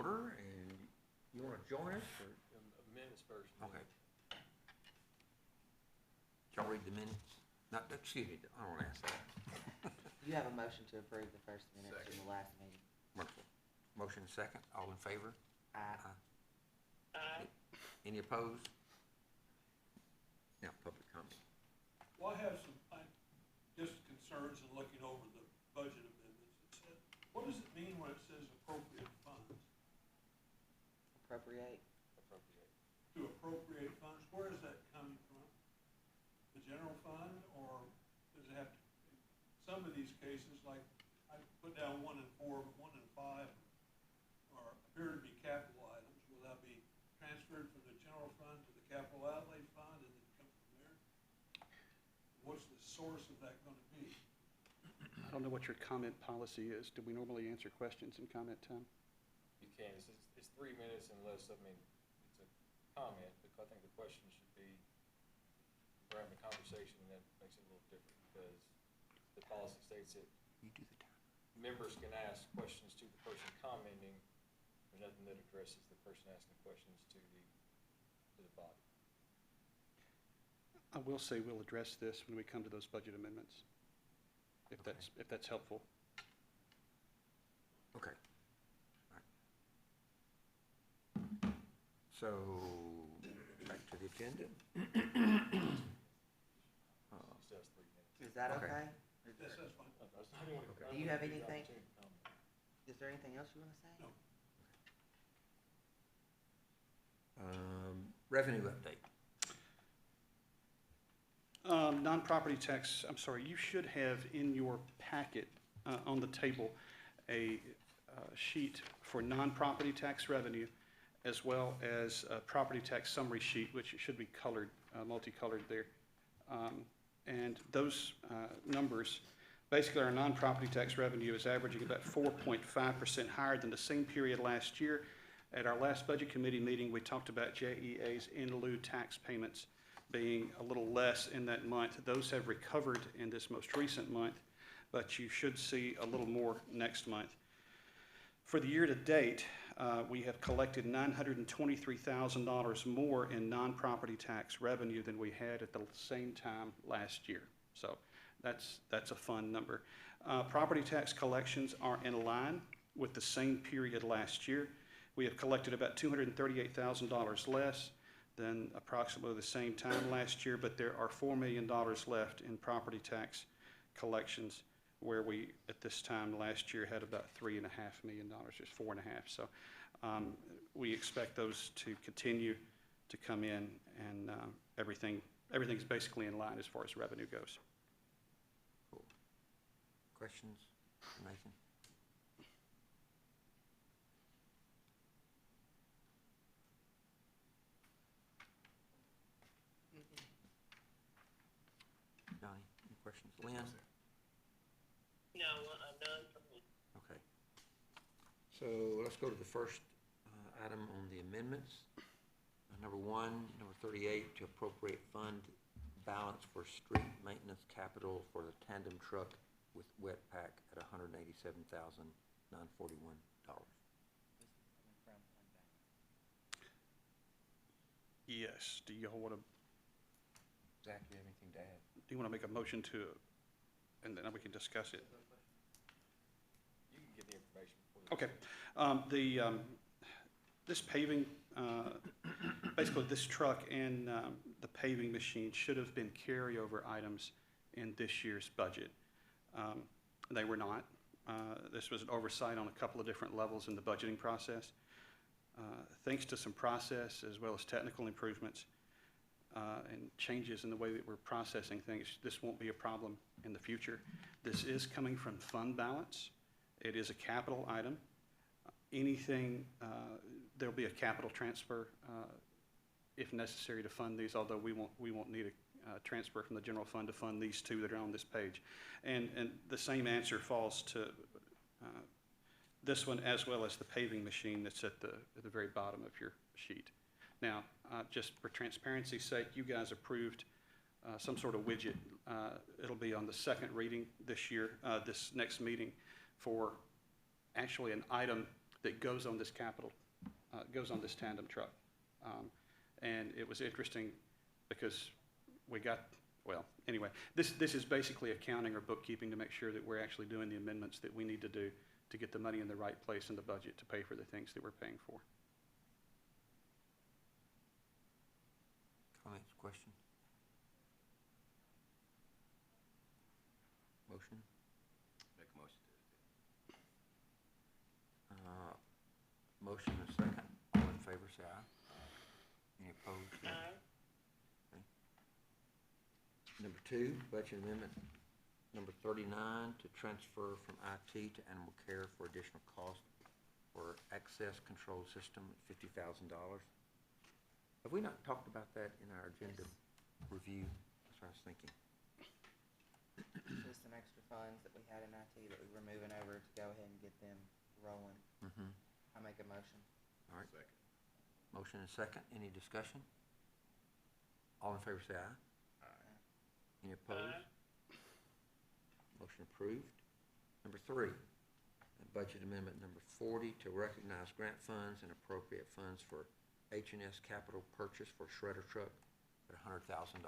order, and you want to join us, or? Minutes first. Okay. Y'all read the minutes? Not, excuse me, I don't want to ask that. You have a motion to approve the first minutes from the last meeting. Wonderful. Motion second, all in favor? Aye. Aye. Any opposed? Now, public comment. Well, I have some, just concerns in looking over the budget amendments. It said, what does it mean when it says appropriate funds? Appropriate. To appropriate funds, where is that coming from? The general fund, or does it have to, in some of these cases, like I put down 1 and 4, but 1 and 5 appear to be capital items. Will that be transferred from the general fund to the capital outlay fund and then come from there? What's the source of that going to be? I don't know what your comment policy is. Do we normally answer questions in comment time? You can, it's 3 minutes unless, I mean, it's a comment, but I think the question should be, we're having a conversation, and that makes it a little different, because the policy states that You do the time. members can ask questions to the person commenting. There's nothing that addresses the person asking questions to the body. I will say we'll address this when we come to those budget amendments, if that's helpful. Okay. All right. So, back to the agenda. It says 3 minutes. Is that Okay. okay? That's fine. Do you have anything? Is there anything else you want to say? No. Revenue update. Non-property tax, I'm sorry, you should have in your packet on the table a sheet for non-property tax revenue, as well as a property tax summary sheet, which should be colored, multicolored there. And those numbers, basically our non-property tax revenue is averaging about 4.5% higher than the same period last year. At our last budget committee meeting, we talked about JEA's in lieu tax payments being a little less in that month. Those have recovered in this most recent month, but you should see a little more next month. For the year to date, we have collected $923,000 more in non-property tax revenue than we had at the same time last year. So that's a fun number. Property tax collections are in line with the same period last year. We have collected about $238,000 less than approximately the same time last year, but there are $4 million left in property tax collections, where we, at this time last year, had about $3.5 million, just 4.5. So we expect those to continue to come in, and everything's basically in line as far as revenue goes. Cool. Questions, Nathan? Donnie, any questions? Lynn? No, none from me. Okay. So let's go to the first item on the amendments. Number 1, number 38, to appropriate fund balance for street maintenance capital for the tandem truck with wet pack at $187,941. Yes. Do you want to? Zach, you have anything to add? Do you want to make a motion to, and then we can discuss it? You can get the information before the Okay. This paving, basically this truck and the paving machine should have been carryover items in this year's budget. They were not. This was an oversight on a couple of different levels in the budgeting process. Thanks to some process as well as technical improvements and changes in the way that we're processing things, this won't be a problem in the future. This is coming from fund balance. It is a capital item. Anything, there'll be a capital transfer if necessary to fund these, although we won't need a transfer from the general fund to fund these two that are on this page. And the same answer falls to this one, as well as the paving machine that's at the very bottom of your sheet. Now, just for transparency's sake, you guys approved some sort of widget. It'll be on the second reading this year, this next meeting, for actually an item that goes on this goes on this tandem truck. And it was interesting because we got, well, anyway, this is basically accounting or bookkeeping to make sure that we're actually doing the amendments that we need to do to get the money in the right place in the budget to pay for the things that we're paying for. Comments, questions? Motion? Make a motion to Motion and second. All in favor, say aye. Any opposed? No. Aye. Number 2, budget amendment number 39, to transfer from IT to animal care for additional cost for access control system at $50,000. Have we not talked about that in our agenda review? That's what I was thinking. Just some extra funds that we had in IT that we were moving over to go ahead and get them rolling. Mm-hmm. I make a motion. All right. Second. Motion and second. Any discussion? All in favor say aye. Any opposed? Motion approved. Number 3, budget amendment number 40, to recognize grant funds and appropriate funds for H&S capital purchase for shredder truck at $100,000.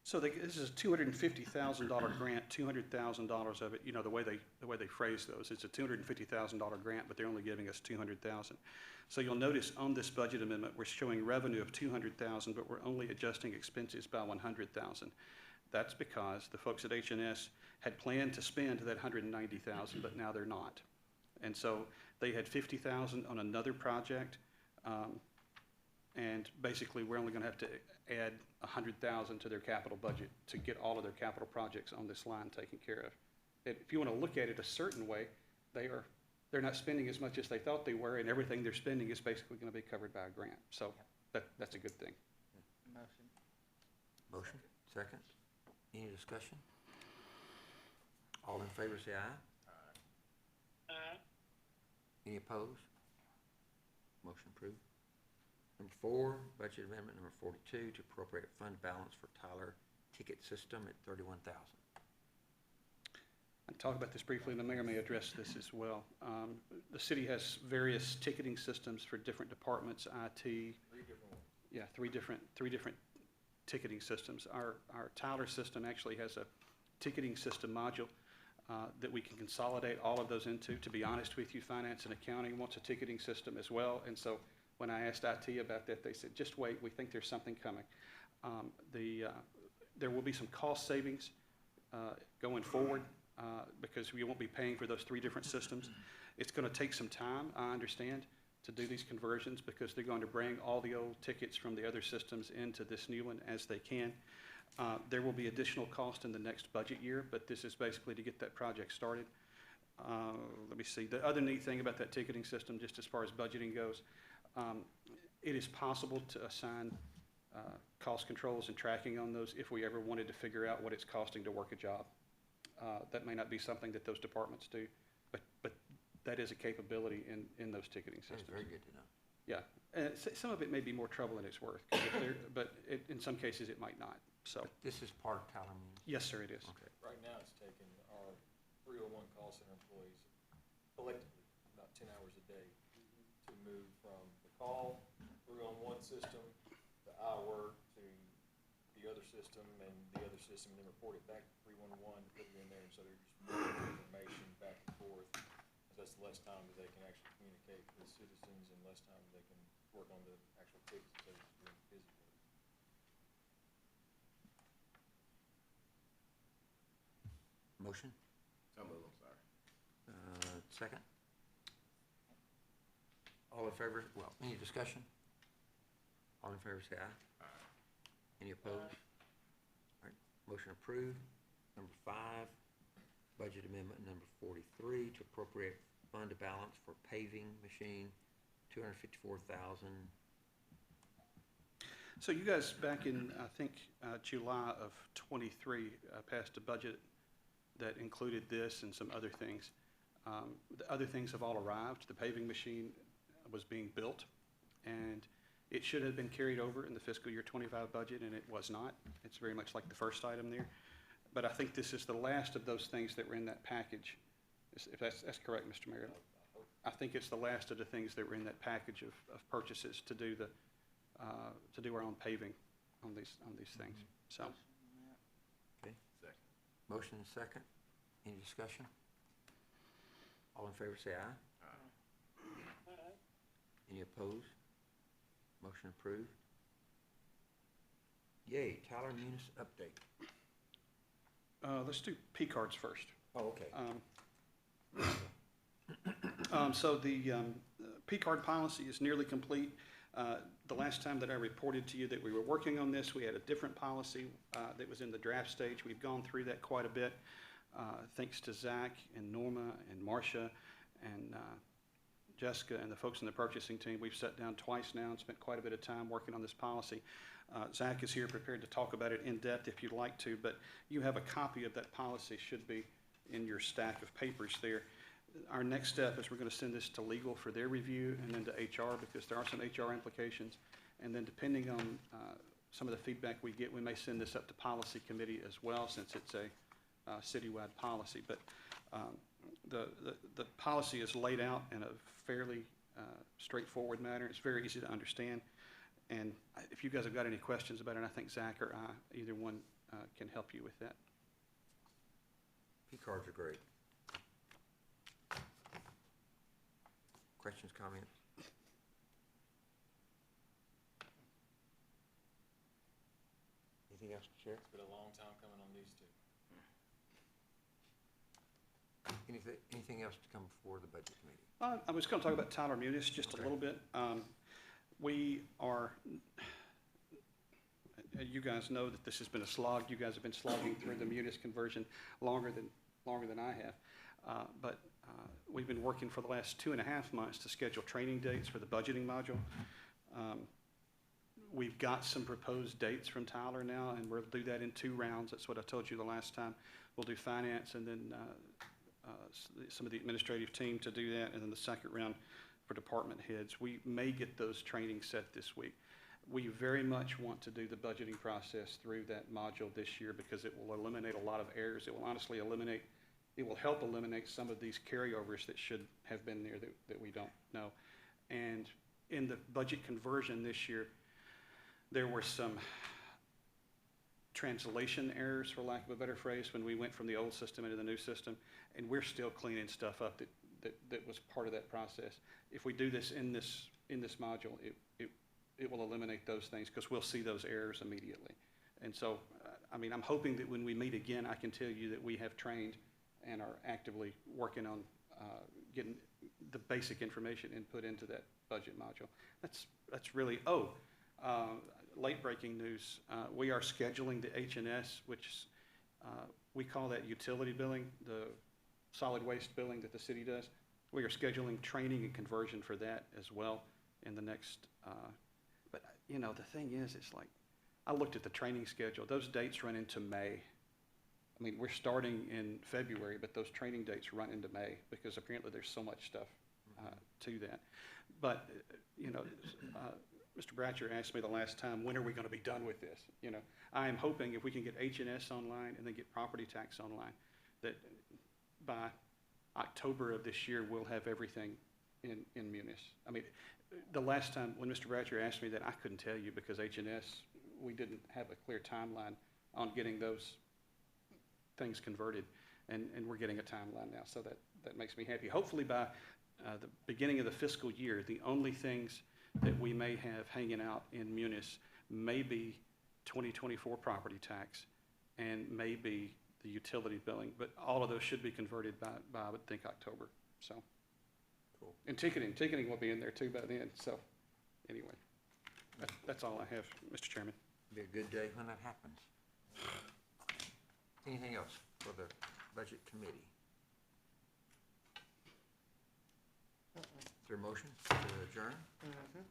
So this is a $250,000 grant, $200,000 of it, you know, the way they phrase those, it's a $250,000 grant, but they're only giving us $200,000. So you'll notice on this budget amendment, we're showing revenue of $200,000, but we're only adjusting expenses by $100,000. That's because the folks at H&S had planned to spend that $190,000, but now they're not. And so they had $50,000 on another project, and basically we're only going to have to add $100,000 to their capital budget to get all of their capital projects on this line taken care of. And if you want to look at it a certain way, they're not spending as much as they thought they were, and everything they're spending is basically going to be covered by a grant. So that's a good thing. Motion. Motion, second. Any discussion? All in favor say aye. Aye. Any opposed? Motion approved. Number 4, budget amendment number 42, to appropriate fund balance for Tyler ticket system at $31,000. I talked about this briefly, and the mayor may address this as well. The city has various ticketing systems for different departments, IT. 3 different ones. Yeah, three different ticketing systems. Our Tyler system actually has a ticketing system module that we can consolidate all of those into. To be honest with you, finance and accounting wants a ticketing system as well, and so when I asked IT about that, they said, just wait, we think there's something coming. There will be some cost savings going forward because we won't be paying for those 3 different systems. It's going to take some time, I understand, to do these conversions because they're going to bring all the old tickets from the other systems into this new one as they can. There will be additional cost in the next budget year, but this is basically to get that project started. Let me see. The other neat thing about that ticketing system, just as far as budgeting goes, it is possible to assign cost controls and tracking on those if we ever wanted to figure out what it's costing to work a job. That may not be something that those departments do, but that is a capability in those ticketing That's systems. very good to know. Yeah, and some of it may be more trouble than it's worth, but in some cases it might not. So, But this is part of Tyler Means? yes, sir, it is. Okay. Right now, it's taking our 301 call center employees collectively about 10 hours a day to move from the call through on one system to our to the other system and the other system, and then report it back to 311 to put it in there. And so they're just moving information back and forth. That's less time that they can actually communicate with citizens and less time that they can work on the actual tickets instead of doing busy work. Motion? So move, I'm sorry. Second? All in favor, well, any discussion? All in favor say aye. Any opposed? All right, motion approved. Number 5, budget amendment number 43, to appropriate fund balance for paving machine, $254,000. So you guys, back in, I think, July of '23, passed a budget that included this and some other things. The other things have all arrived. The paving machine was being built, and it should have been carried over in the fiscal year '25 budget, and it was not. It's very much like the first item there. But I think this is the last of those things that were in that package, if that's correct, Mr. Mayor. I hope I think it's the last of the things that were in that package of purchases to do to do our own paving on these things, so. Okay, Second. motion and second. Any discussion? All in favor say aye. Any opposed? Motion approved. Yay, Tyler Munis update. Let's do P cards first. Oh, okay. So the P card policy is nearly complete. The last time that I reported to you that we were working on this, we had a different policy that was in the draft stage. We've gone through that quite a bit. Thanks to Zach and Norma and Marcia and Jessica and the folks in the purchasing team. We've sat down twice now and spent quite a bit of time working on this policy. Zach is here prepared to talk about it in depth if you'd like to, but you have a copy of that policy, should be in your stack of papers there. Our next step is we're going to send this to legal for their review and then to HR because there are some HR implications. And then depending on some of the feedback we get, we may send this up to policy committee as well since it's a citywide policy. But the policy is laid out in a fairly straightforward manner. It's very easy to understand. And if you guys have got any questions about it, I think Zach or I, either one, can help you with that. P cards are great. Questions, comments? Anything else to share? It's been a long time coming on these two. Anything else to come before the budget committee? I was going to talk about Tyler Munis just a little bit. We are, you guys know that this has been a slog. You guys have been slogging through the Munis conversion longer than I have. But we've been working for the last 2.5 months to schedule training dates for the budgeting module. We've got some proposed dates from Tyler now, and we'll do that in 2 rounds. That's what I told you the last time. We'll do finance and then some of the administrative team to do that, and then the second round for department heads. We may get those trainings set this week. We very much want to do the budgeting process through that module this year because it will eliminate a lot of errors. It will honestly eliminate, it will help eliminate some of these carryovers that should have been there that we don't know. And in the budget conversion this year, there were some translation errors, for lack of a better phrase, when we went from the old system into the new system, and we're still cleaning stuff up that was part of that process. If we do this in this module, it will eliminate those things because we'll see those errors immediately. And so, I mean, I'm hoping that when we meet again, I can tell you that we have trained and are actively working on getting the basic information input into that budget module. That's really, late breaking news. We are scheduling the H&S, which we call that utility billing, the solid waste billing that the city does. We are scheduling training and conversion for that as well in the next, but you know, the thing is, it's like, I looked at the training schedule. Those dates run into May. I mean, we're starting in February, but those training dates run into May because apparently there's so much stuff to that. But, you know, Mr. Bratcher asked me the last time, when are we going to be done with this? You know, I am hoping if we can get H&S online and then get property tax online, that by October of this year, we'll have everything in Munis. I mean, the last time when Mr. Bratcher asked me that, I couldn't tell you because H&S, we didn't have a clear timeline on getting those things converted, and we're getting a timeline now, so that makes me happy. Hopefully by the beginning of the fiscal year, the only things that we may have hanging out in Munis may be 2024 property tax and maybe the utility billing, but all of those should be converted by I would think, October. So, cool. And ticketing will be in there too by then. So, anyway, that's all I have, Mr. Chairman. Be a good day when that happens. Anything else for the budget committee? Is there a motion to adjourn? Mm-hmm.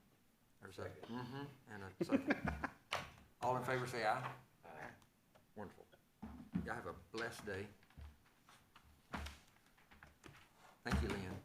There's a and a second. All in favor say aye. Aye. Wonderful. Y'all have a blessed day. Thank you, Lynn.